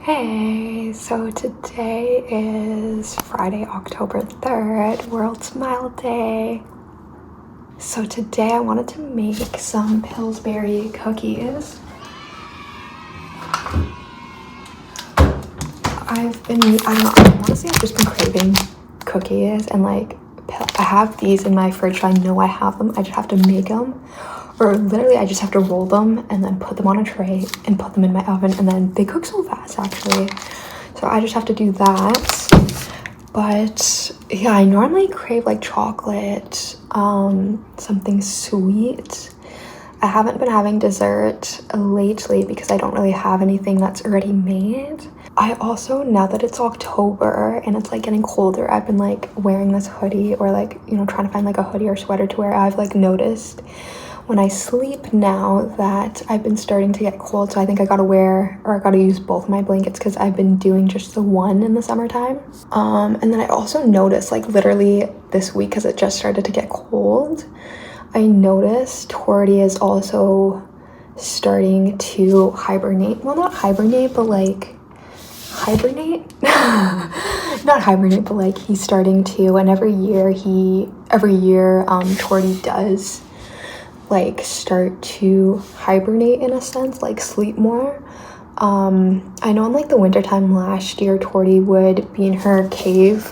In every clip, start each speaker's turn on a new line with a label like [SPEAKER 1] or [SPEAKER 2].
[SPEAKER 1] Hey, so today is Friday, October 3rd, World Smile Day. So today I wanted to make some Pillsbury cookies. Honestly, I've just been craving cookies and I have these in my fridge, so I know I have them. I just have to make them. Or literally I just have to roll them and then put them on a tray and put them in my oven, and then they cook so fast actually. So I just have to do that. But yeah, I normally crave like chocolate, something sweet. I haven't been having dessert lately because I don't really have anything that's already made. I also, now that it's October and it's like getting colder, I've been like wearing this hoodie or trying to find like a hoodie or sweater to wear. I've like noticed when I sleep now that I've been starting to get cold, so I think I gotta use both my blankets because I've been doing just the one in the summertime. And then I also noticed like literally this week, because it just started to get cold, I noticed Torty is also starting to hibernate. Well, not hibernate, but like hibernate? Not hibernate, but like he's starting to, and every year Torty does like start to hibernate in a sense, like sleep more. I know in like the wintertime last year, Torty would be in her cave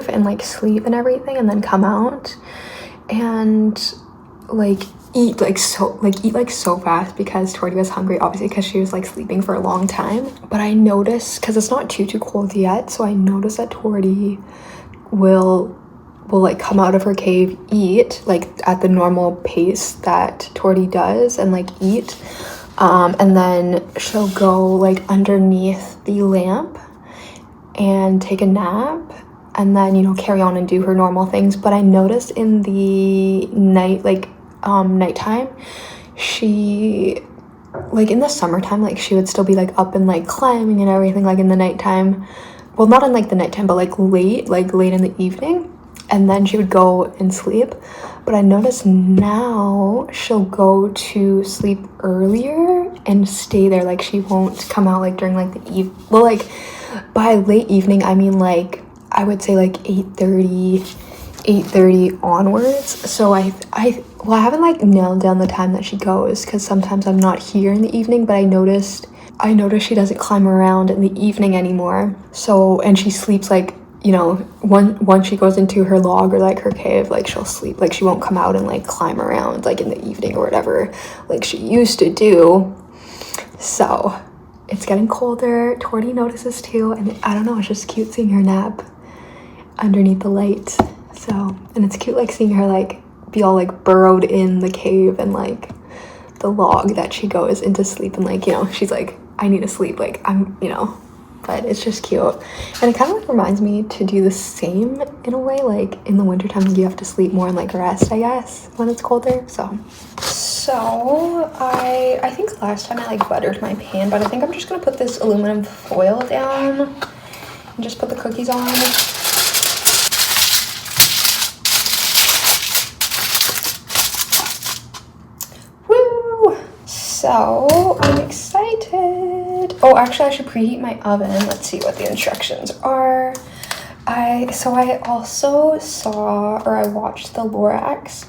[SPEAKER 1] and like sleep and everything, and then come out and like eat so fast because Torty was hungry, obviously, because she was like sleeping for a long time. But I noticed, because it's not too cold yet, so I noticed that Torty will like come out of her cave, eat like at the normal pace that Torty does, and like eat, and then she'll go like underneath the lamp and take a nap, and then carry on and do her normal things. But I noticed in the nighttime, she, like in the summertime, like she would still be like up and like climbing and everything, like in the nighttime. Well, not in like the nighttime, but like late in the evening, and then she would go and sleep. But I noticed now she'll go to sleep earlier and stay there. Like she won't come out like during like the like by late evening I mean like I would say like 8:30 onwards. So I haven't like nailed down the time that she goes, because sometimes I'm not here in the evening, but I noticed she doesn't climb around in the evening anymore. So, and she sleeps like, once she goes into her log or like her cave, like she'll sleep, like she won't come out and like climb around like in the evening or whatever like she used to do. So it's getting colder. Torty notices too, and I don't know, it's just cute seeing her nap underneath the light. So, and it's cute like seeing her like be all like burrowed in the cave and like the log that she goes into sleep, and like she's like, I need to sleep, like I'm but it's just cute. And it kind of like reminds me to do the same in a way, like in the wintertime you have to sleep more and like rest, I guess, when it's colder. So I think last time I like buttered my pan, but I think I'm just gonna put this aluminum foil down and just put the cookies on. So I'm excited. Oh, actually I should preheat my oven. Let's see what the instructions are. I also I watched the Lorax,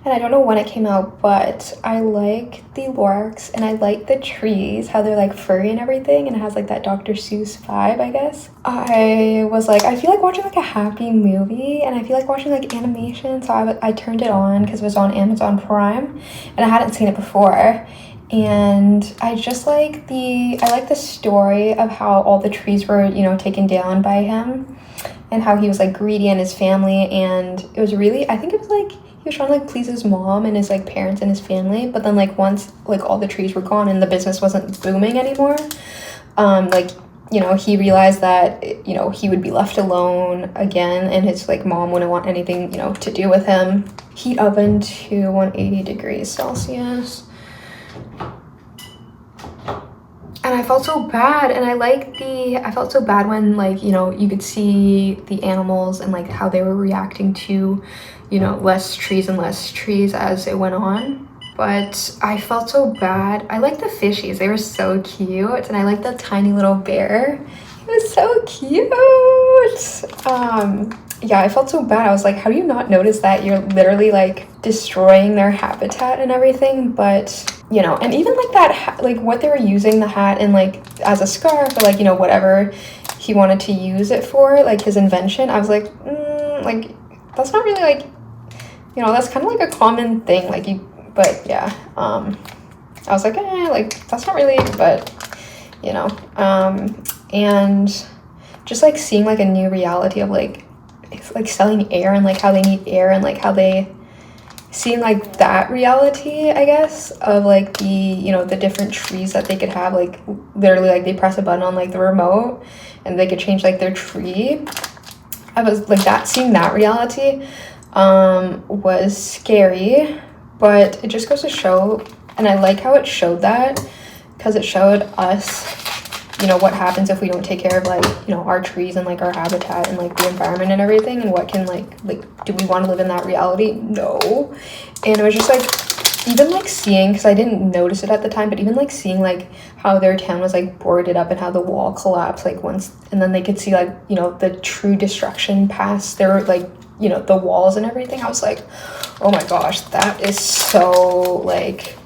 [SPEAKER 1] and I don't know when it came out, but I like the Lorax and I like the trees, how they're like furry and everything, and it has like that Dr. Seuss vibe, I guess. I was like, I feel like watching like a happy movie, and I feel like watching like animation, so I turned it on because it was on Amazon Prime and I hadn't seen it before. And I just like the story of how all the trees were, taken down by him, and how he was like greedy in his family. And it was really, I think it was like he was trying to like please his mom and his like parents and his family, but then like once like all the trees were gone and the business wasn't booming anymore, he realized that he would be left alone again, and his like mom wouldn't want anything to do with him. Heat oven to 180 degrees Celsius. And I felt so bad, and I felt so bad when like you could see the animals and like how they were reacting to less trees and less trees as it went on. but I felt so bad. I like the fishies, they were so cute, and I like the tiny little bear. It was so cute. Yeah, I felt so bad. I was like, how do you not notice that? You're literally like destroying their habitat and everything. But you know, and even like that like what they were using the hat in, like as a scarf, or like, you know, whatever he wanted to use it for, like his invention, I was like, like that's not really like, you know, that's kind of like a common thing, like you, but yeah, I was like, like that's not really, but you know, and just like seeing like a new reality of like, it's like selling air, and like how they need air, and like how they seeing like that reality, I guess, of like the, you know, the different trees that they could have, like literally like they press a button on like the remote and they could change like their tree. I was like, that, seeing that reality was scary, but it just goes to show, and I like how it showed that, because it showed us, you know, what happens if we don't take care of like, you know, our trees and like our habitat and like the environment and everything, and what can like do we want to live in that reality? No. And it was just like, even like seeing, because I didn't notice it at the time, but even like seeing like how their town was like boarded up and how the wall collapsed like once, and then they could see like, you know, the true destruction past their like, you know, the walls and everything. I was like, oh my gosh, that is so like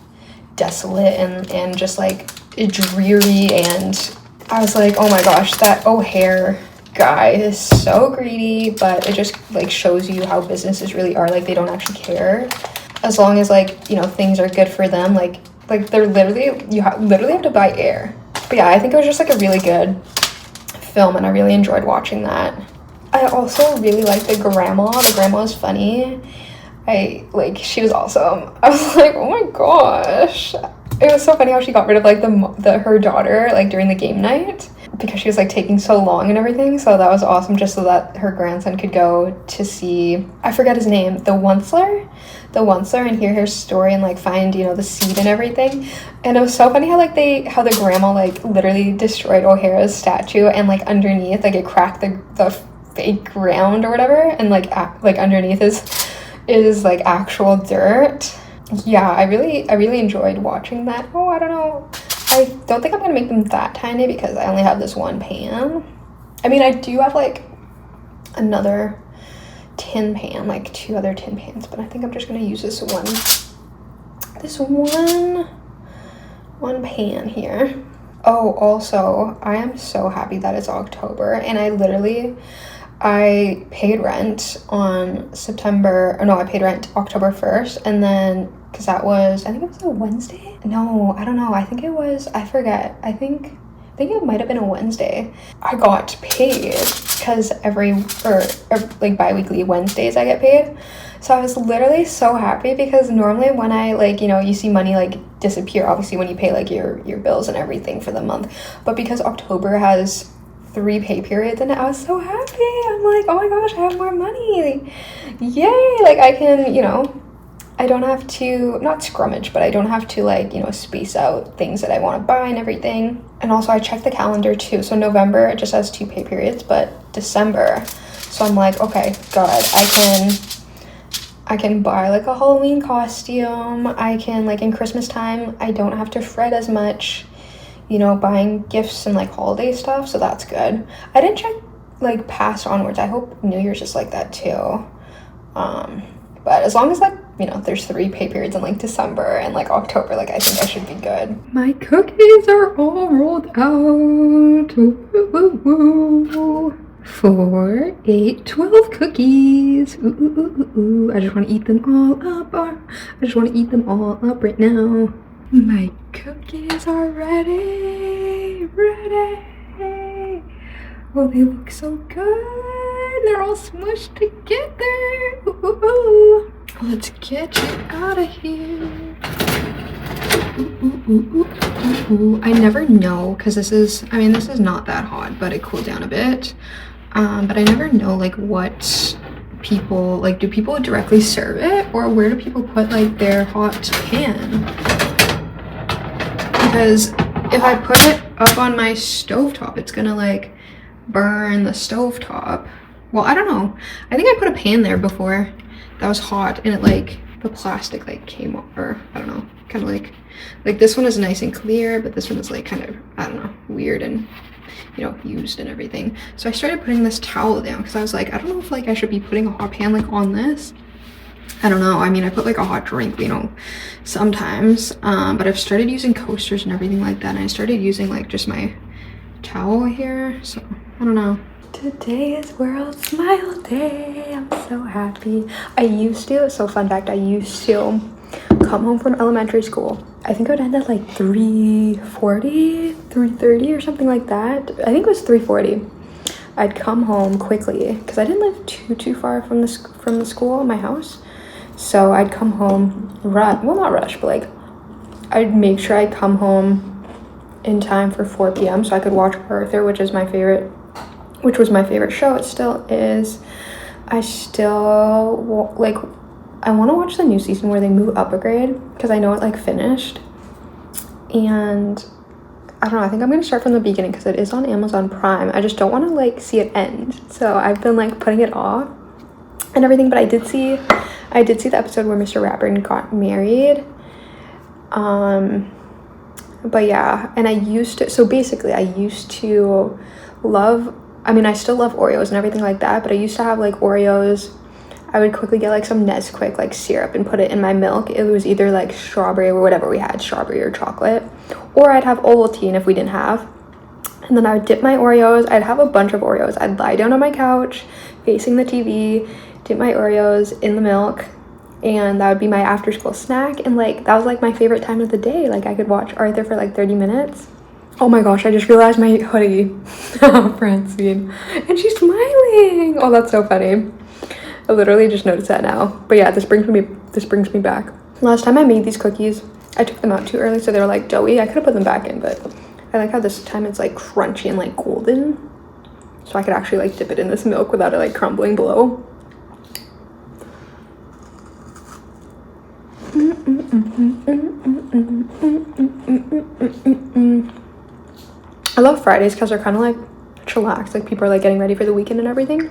[SPEAKER 1] desolate and just like dreary. And I was like, oh my gosh, that O'Hare guy is so greedy. But it just like shows you how businesses really are. Like they don't actually care, as long as like, you know, things are good for them. Like they're literally, literally have to buy air. But yeah, I think it was just like a really good film, and I really enjoyed watching that. I also really like the grandma. The grandma is funny. She was awesome. I was like, oh my gosh. It was so funny how she got rid of like her daughter like during the game night, because she was like taking so long and everything. So that was awesome, just so that her grandson could go to see, I forget his name, the Onceler, and hear her story, and like find, you know, the seed and everything. And it was so funny how like how the grandma like literally destroyed O'Hara's statue, and like underneath like it cracked the fake ground or whatever, and like underneath is like actual dirt. Yeah, I really enjoyed watching that. Oh, I don't know, I don't think I'm gonna make them that tiny, because I only have this one pan. I mean, I do have like another tin pan, like 2 other tin pans, but I think I'm just gonna use this one pan here. Oh, also, I am so happy that it's October, and I paid rent on I paid rent October 1st, and then, because that was, I think it was a Wednesday? No, I don't know, I think it was, I forget, I think it might have been a Wednesday. I got paid, because like bi-weekly Wednesdays I get paid. So I was literally so happy, because normally when I like, you know, you see money like disappear, obviously when you pay like your bills and everything for the month, but because October has 3 pay periods, and I was so happy. I'm like, oh my gosh, I have more money, yay. Like I can, you know, I don't have to, not scrummage, but I don't have to like, you know, space out things that I want to buy and everything. And also I checked the calendar too, so November it just has 2 pay periods, but December, so I'm like, okay, God, I can buy like a Halloween costume. I can, like in Christmas time, I don't have to fret as much, you know, buying gifts and like holiday stuff, so that's good. I didn't check like past onwards. I hope New Year's is like that too. But as long as like, you know, there's 3 pay periods in like December and like October, like I think I should be good. My cookies are all rolled out. Ooh. 4, 8, 12 cookies. Ooh. I just want to eat them all up. I just want to eat them all up right now. My cookies are ready. Oh, they look so good. They're all smushed together. Ooh. Let's get you out of here. Ooh. I never know, because this is not that hot, but it cooled down a bit. But I never know like what people, like do people directly serve it, or where do people put like their hot pan? Because if I put it up on my stovetop, it's gonna like burn the stovetop. Well, I don't know. I think I put a pan there before that was hot, and it like the plastic like came off, or I don't know, kind of like this one is nice and clear, but this one is like kind of, I don't know, weird and, you know, used and everything. So I started putting this towel down because I was like, I don't know if like I should be putting a hot pan like on this. I don't know. I mean, I put like a hot drink, you know, sometimes, but I've started using coasters and everything like that, and I started using like just my towel here, so I don't know. Today is World Smile Day. I'm so happy. I used to, so fun fact, I used to come home from elementary school. I think I would end at like 3:40, 3:30 or something like that. I think it was 3:40. I'd come home quickly because I didn't live too far from the school, my house. So I'd come home, well, not rush, but like I'd make sure I come home in time for 4 p.m. so I could watch Arthur, which was my favorite show. It still is. I still like, I want to watch the new season where they move up a grade because I know it like finished, and I don't know, I think I'm gonna start from the beginning because it is on Amazon Prime. I just don't want to like see it end, so I've been like putting it off and everything. But I did see the episode where Mr. Rapper got married. But yeah, and I used to love, I mean, I still love Oreos and everything like that, but I used to have like Oreos. I would quickly get like some Nesquik like syrup and put it in my milk. It was either like strawberry or whatever we had, strawberry or chocolate, or I'd have Ovaltine if we didn't have. And then I would dip my Oreos. I'd have a bunch of Oreos. I'd lie down on my couch facing the TV, dip my Oreos in the milk, and that would be my after school snack. And like, that was like my favorite time of the day. Like, I could watch Arthur for like 30 minutes. Oh my gosh, I just realized my hoodie. Francine. And she's smiling. Oh, that's so funny. I literally just noticed that now. But yeah, this brings me back. Last time I made these cookies, I took them out too early, so they were like doughy. I could have put them back in, but I like how this time it's like crunchy and like golden. So I could actually like dip it in this milk without it like crumbling below. I love Fridays because they're kind of like chillax, like people are like getting ready for the weekend and everything.